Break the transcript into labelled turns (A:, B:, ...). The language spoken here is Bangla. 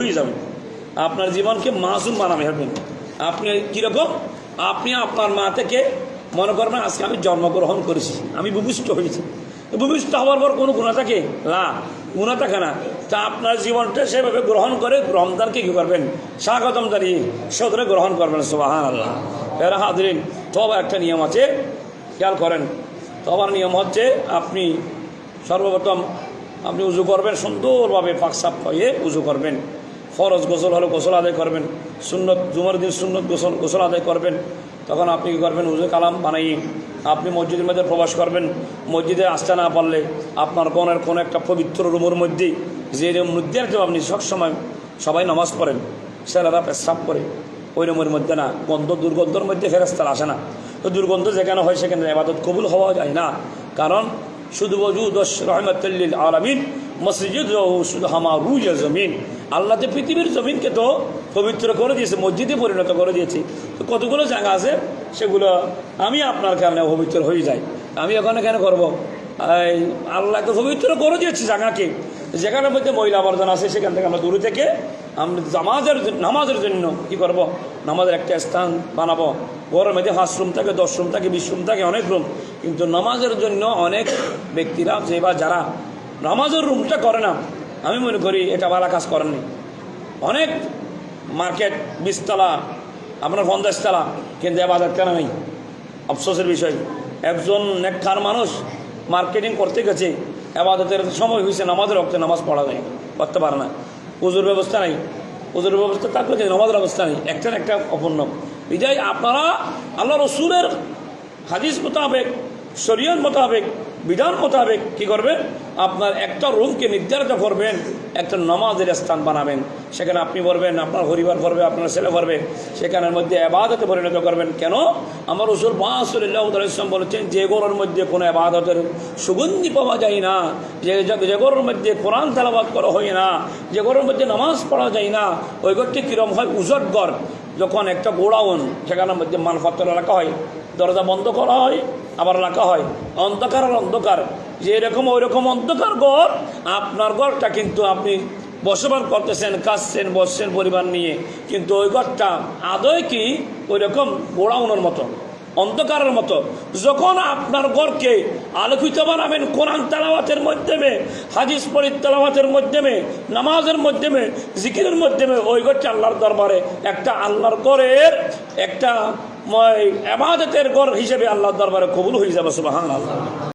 A: হয়ে যাবেন, আপনার জীবনকে মাসুম বানাবে হবেন। আপনি কীরকম, আপনি আপনার মা থেকে মনে করবেন আজকে আমি জন্মগ্রহণ করেছি, আমি ভূমিষ্ঠ হয়েছি। ভূমিষ্ঠ হওয়ার পর কোনো গুণা থাকে না, গুণা থাকে না। তা আপনার জীবনটা সেভাবে গ্রহণ করে রমজানকে কী করবেন, স্বাগতম জানিয়ে সদরে গ্রহণ করবেন। সুবহানাল্লাহ। এরা হাজরিন, তবে একটা নিয়ম আছে, খেয়াল করেন। তবার নিয়ম হচ্ছে আপনি সর্বপ্রথম আপনি উজু করবেন, সুন্দরভাবে পাকসাপ হয়ে উজু করবেন। ফরজ গোসল হলে গোসল আদায় করবেন, সুন্নত জুমার দিন সুন্নত গোসল আদায় করবেন। তখন আপনি কী করবেন, উজু কালাম বানাইয়ে আপনি মসজিদের মধ্যে প্রবেশ করবেন। মসজিদে আসতে না পারলে আপনার কোনো একটা পবিত্র রুমের মধ্যে, যে মধ্যে আপনি সবসময় সবাই নামাজ পড়েন, ছেলেরা পেশাব করে ওই রুমের মধ্যে না, দুর্গন্ধর মধ্যে ফেরেশতারা আসে না। তো দুর্গন্ধ যেখানে হয় সেখানে ইবাদত কবুল হওয়া যায় না। কারণ শুধু ওজুদ রহমাতুল লিল আলামিন মসজিদ শুধু হামারুজ জমিন, আল্লাহ যে পৃথিবীর জমিনকে তো পবিত্র করে দিয়েছে, মসজিদে পরিণত করে দিয়েছে। তো কতগুলো জায়গা আছে সেগুলো আমি আপনার কারণে পবিত্র হয়ে যাই। আমি ওখানে কেন করবো? আল্লাহ তো পবিত্র করে দিয়েছি জায়গাকে, যেখানে মধ্যে মহিলা আবর্জনা আছে সেখান থেকে আমরা দূরে থেকে আমরা নামাজের জন্য কী করবো, নামাজের একটা স্থান বানাবো। ঘরের মধ্যে 5 রুম থাকে, 10 রুম থাকে, 20 রুম থাকে, অনেক রুম। কিন্তু নামাজের জন্য অনেক ব্যক্তিরা যারা নামাজের রুমটা করে না, আমি মনে করি এটা ভালো কাজ করেননি। অনেক মার্কেট 20 তলা, আপনার 50 তলা, কিন্তু ইবাদত কেন নেই? আফসোসের বিষয়, একজন নেককার মানুষ মার্কেটিং করতে গেছে, ইবাদতের সময় হয়েছে, নামাজের রক্তে নামাজ পড়া যায়, করতে পারে না। উজুর ব্যবস্থা নেই, উজুর ব্যবস্থা থাকলে যে নামাজের অবস্থা নেই, একটা অপূর্ণ। বিদায় আপনারা আল্লাহ রসুলের হাদিস মোতাবেক, শরীয়ত মোতাবেক, বিধান মোতাবেক কী করবেন, আপনার একটা রুমকে নির্ধারিত করবেন, একটা নামাজের স্থান বানাবেন। সেখানে আপনি পড়বেন, আপনার পরিবার পড়বে, আপনার ছেলে পড়বে, সেখানের মধ্যে ইবাদতে পরিণত করবেন। কেন? আমার রাসূল সাল্লাল্লাহু আলাইহি ওয়াসাল্লাম বলেছেন, যে ঘরের মধ্যে কোনো ইবাদতের সুগন্ধি পাওয়া যায় না, যে ঘরের মধ্যে কোরআন তেলাওয়াত করা হয় না, যে ঘরের মধ্যে নামাজ পড়া যায় না, ওই ঘরটি কীরকম হয়? উজট ঘর। যখন একটা গোডাউন, সেখানের মধ্যে মালপত্র রাখা হয়, দরজা বন্ধ করা হয়, আবার রাখা হয় অন্ধকার আর অন্ধকার, যে এরকম ওই রকম অন্ধকার ঘর আপনার ঘরটা। কিন্তু আপনি বসবাস করতেছেন, কাঁদছেন, বসছেন পরিবার নিয়ে, কিন্তু ওই ঘরটা আদৌ কি ওই রকম গোড়াউনের মতো, অন্ধকারের মতো। যখন আপনার ঘরকে আলোকিত বানাবেন কোরআন তেলাওয়াতের মাধ্যমে, হাদিস তেলাওয়াতের মাধ্যমে, নামাজের মাধ্যমে, জিকিরের মাধ্যমে, ওই ঘরটা আল্লাহর দরবারে একটা আল্লাহর ঘরের একটা ইবাদতের ঘর হিসেবে আল্লাহর দরবারে কবুল হয়ে যাবে। সুবহানাল্লাহ।